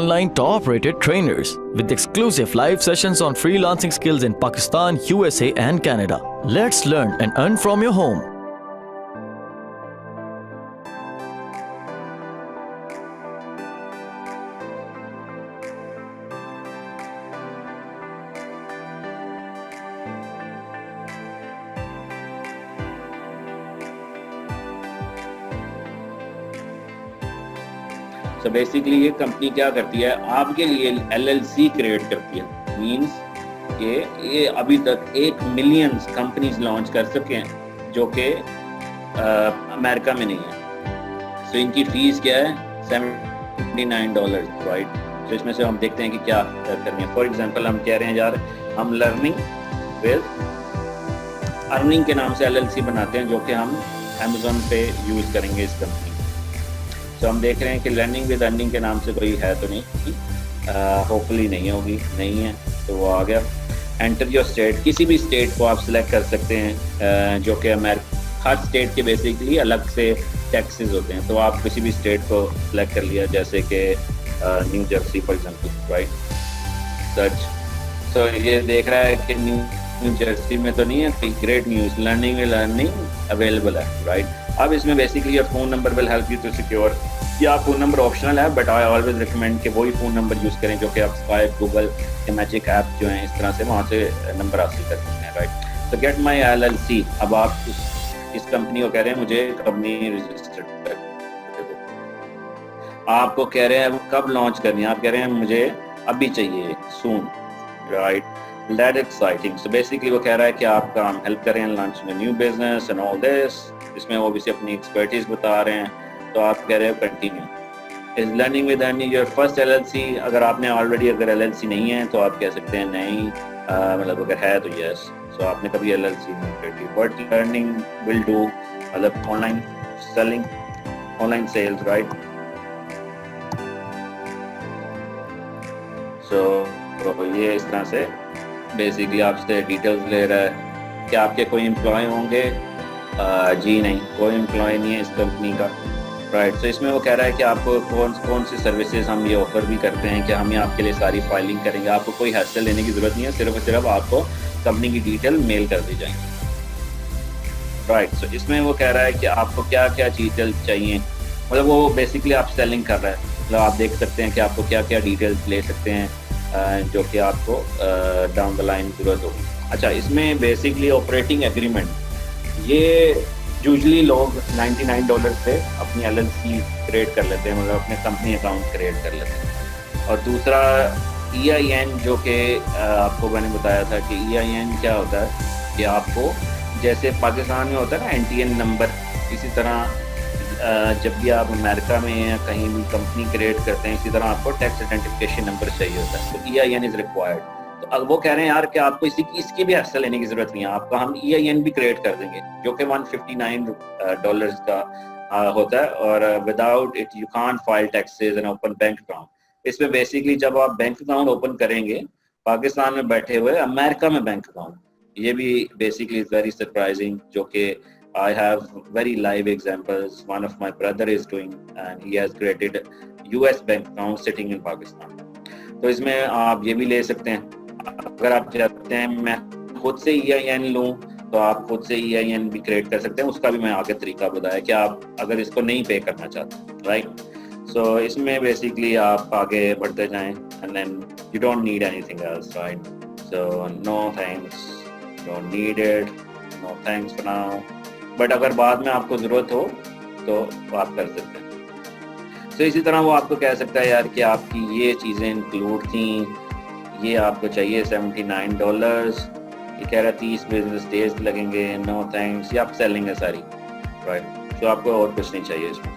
online top-rated trainers with exclusive live sessions on freelancing skills in Pakistan, USA and Canada. Let's learn and earn from your home. So basically ये company क्या करती है, आपके लिए LLC create करती है। Means कि ये अभी तक 1 मिलियन कंपनीज लॉन्च कर चुके हैं जो कि अमेरिका में नहीं है। सो इनकी फीस क्या है, $79, राइट। तो इसमें से हम देखते हैं कि क्या करनी है। फॉर एग्जांपल हम कह रहे हैं यार हम लर्निंग विद अर्निंग के नाम से LLC बनाते हैं जो कि हम Amazon पे यूज़ करेंगे इस कंपनी। तो हम देख रहे हैं कि लर्निंग विद अर्निंग के नाम से कोई है तो नहीं, होपफुली नहीं होगी, नहीं है तो वो आ गया। एंटर योर स्टेट, किसी भी स्टेट को आप सिलेक्ट कर सकते हैं जो कि हर स्टेट के बेसिकली अलग से टैक्सेस होते हैं। तो आप किसी भी स्टेट को सिलेक्ट कर लिया, जैसे कि new Jersey for example, right. Search, तो ये देख रहा है कि न्यू जर्सी में तो नहीं है, great news, learning with earning available है, राइट। अब इसमें basically your phone number will help you to secure. या फ़ोन नंबर ऑप्शनल है, बट आई ऑलवेज रिकमेंड कि वही फ़ोन नंबर यूज़ करें जो कि आप स्काइप, गूगल के मैजिक ऐप जो हैं इस तरह से वहाँ से नंबर हासिल कर सकते हैं, राइट। तो गेट माई LLC, अब आप इस कंपनी को कह रहे हैं मुझे कंपनी रजिस्टर्ड कर दो। आपको कह रहे हैं कब लॉन्च करनी है, आप कह रहे हैं मुझे अभी चाहिए, soon, right. That exciting. So basically वो कह रहा है कि आपका हम हेल्प करें लॉन्च में new business and all this. इसमें वो भी अपनी एक्सपर्टीज बता रहे हैं, तो आप कह रहे हो continue. Is learning with earning your first LLC। अगर आपने ऑलरेडी अगर LLC नहीं है तो आप कह सकते हैं नहीं, मतलब अगर है तो यस। सो आपने कभी LLC नहीं करी। व्हाट लर्निंग विल डू, मतलब online selling, online sales, right. So ये इस तरह से बेसिकली आपसे डिटेल्स ले रहा है कि आपके कोई एम्प्लॉय होंगे। जी नहीं, कोई एम्प्लॉय नहीं है इस कंपनी का, राइट। तो इसमें वो कह रहा है कि आपको कौन सी सर्विसेज हम ये ऑफर भी करते हैं कि हम ये आपके लिए सारी फाइलिंग करेंगे। आपको कोई हैसल लेने की ज़रूरत नहीं है, सिर्फ और सिर्फ आपको कंपनी की डिटेल मेल कर दी जाएंगी, राइट। तो इसमें वो कह रहा है कि आपको क्या क्या डिटेल चाहिए, मतलब वो बेसिकली आप सेलिंग कर रहा है। मतलब आप देख सकते हैं कि आपको क्या क्या डिटेल्स ले सकते हैं जो कि आपको डाउन द लाइन ज़रूरत होगी। अच्छा, इसमें बेसिकली ऑपरेटिंग एग्रीमेंट, ये यूजली लोग $99 से अपनी LLC क्रिएट कर लेते हैं, मतलब अपने कंपनी अकाउंट क्रिएट कर लेते हैं। और दूसरा EIN, जो कि आपको मैंने बताया था कि EIN क्या होता है कि आपको जैसे पाकिस्तान में होता है ना NTN नंबर, इसी तरह जब भी आप अमेरिका में या कहीं भी कंपनी क्रिएट करते हैं इसी तरह आपको टैक्स आइडेंटिफिकेशन नंबर चाहिए होता है। तो EIN इज़ रिक्वायर्ड। तो अब वो कह रहे हैं यार कि आपको इसकी भी हिस्सा लेने की जरूरत नहीं है, आपका हम EIN भी क्रिएट कर देंगे जो कि $159 का होता है। और without it you can't file taxes and open bank account. इसमें बेसिकली जब आप बैंक अकाउंट ओपन करेंगे पाकिस्तान में बैठे हुए अमेरिका में बैंक अकाउंट, ये भी बेसिकली इज वेरी सरप्राइजिंग, जो कि I have very live examples. One of my brother is doing and he has created US bank account sitting in Pakistan. तो इसमें आप ये भी ले सकते हैं। अगर आप चाहते हैं मैं खुद से EIN लूँ तो आप खुद से EIN भी क्रिएट कर सकते हैं, उसका भी मैं आगे तरीका बताया कि आप अगर इसको नहीं पे करना चाहते, राइट। सो इसमें बेसिकली आप आगे बढ़ते जाएं and then you don't need anything else, right. So no thanks, don't need it, no thanks for now, but अगर बाद में आपको ज़रूरत हो तो आप कर सकते हैं। तो इसी तरह वो आपको कह सकता है यार कि आपकी ये चीज़ें इंक्लूड थी, ये आपको चाहिए $79, ये कह रहा 30 बिजनेस डेज लगेंगे, नो थैंक्स, ये आप सेलिंग है सारी, राइट। तो आपको और कुछ नहीं चाहिए इसमें।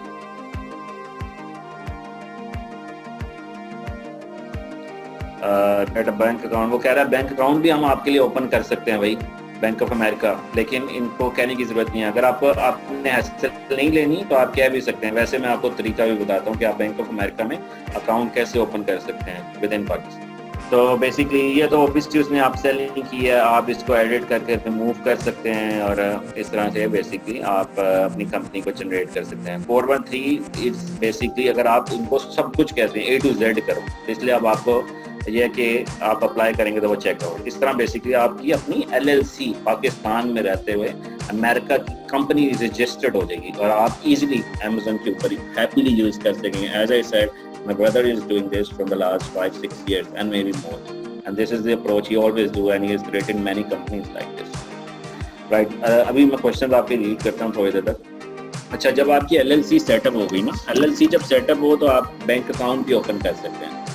बैंक अकाउंट, वो कह रहा है बैंक अकाउंट भी हम आपके लिए ओपन कर सकते हैं भाई, बैंक ऑफ अमेरिका, लेकिन इनको कहने की ज़रूरत नहीं है। अगर आपने हैसल नहीं लेनी तो आप कह भी सकते हैं। वैसे मैं आपको तरीका भी बताता हूँ कि आप बैंक ऑफ अमेरिका में अकाउंट कैसे ओपन कर सकते हैं विद इन पाकिस्तान। तो बेसिकली ये तो ऑब्वियसली उसने आप सेलिंग की है, आप इसको एडिट करके रिमूव कर सकते हैं और इस तरह से बेसिकली आप अपनी कंपनी को जनरेट कर सकते हैं। 413 इज बेसिकली अगर आप इनको सब कुछ कहते हैं A to Z करो, इसलिए अब आपको यह कि आप अप्लाई करेंगे तो वो चेक आउट। इस तरह बेसिकली आपकी अपनी LLC पाकिस्तान में रहते हुए अमेरिका की कंपनी रजिस्टर्ड हो जाएगी और आप इजीली अमेज़न के ऊपर हैप्पीली यूज कर सकेंगे। As I said, my brother is doing this from the last 5-6 years and maybe more, and this is the approach he always do and he has created many companies like this, right? अभी मैं question आपके read करता हूँ थोड़ी देर तक। अच्छा, जब आपकी LLC सेटअप हो गई ना, LLC जब सेटअप हो तो आप बैंक अकाउंट भी ओपन कर सकते हैं।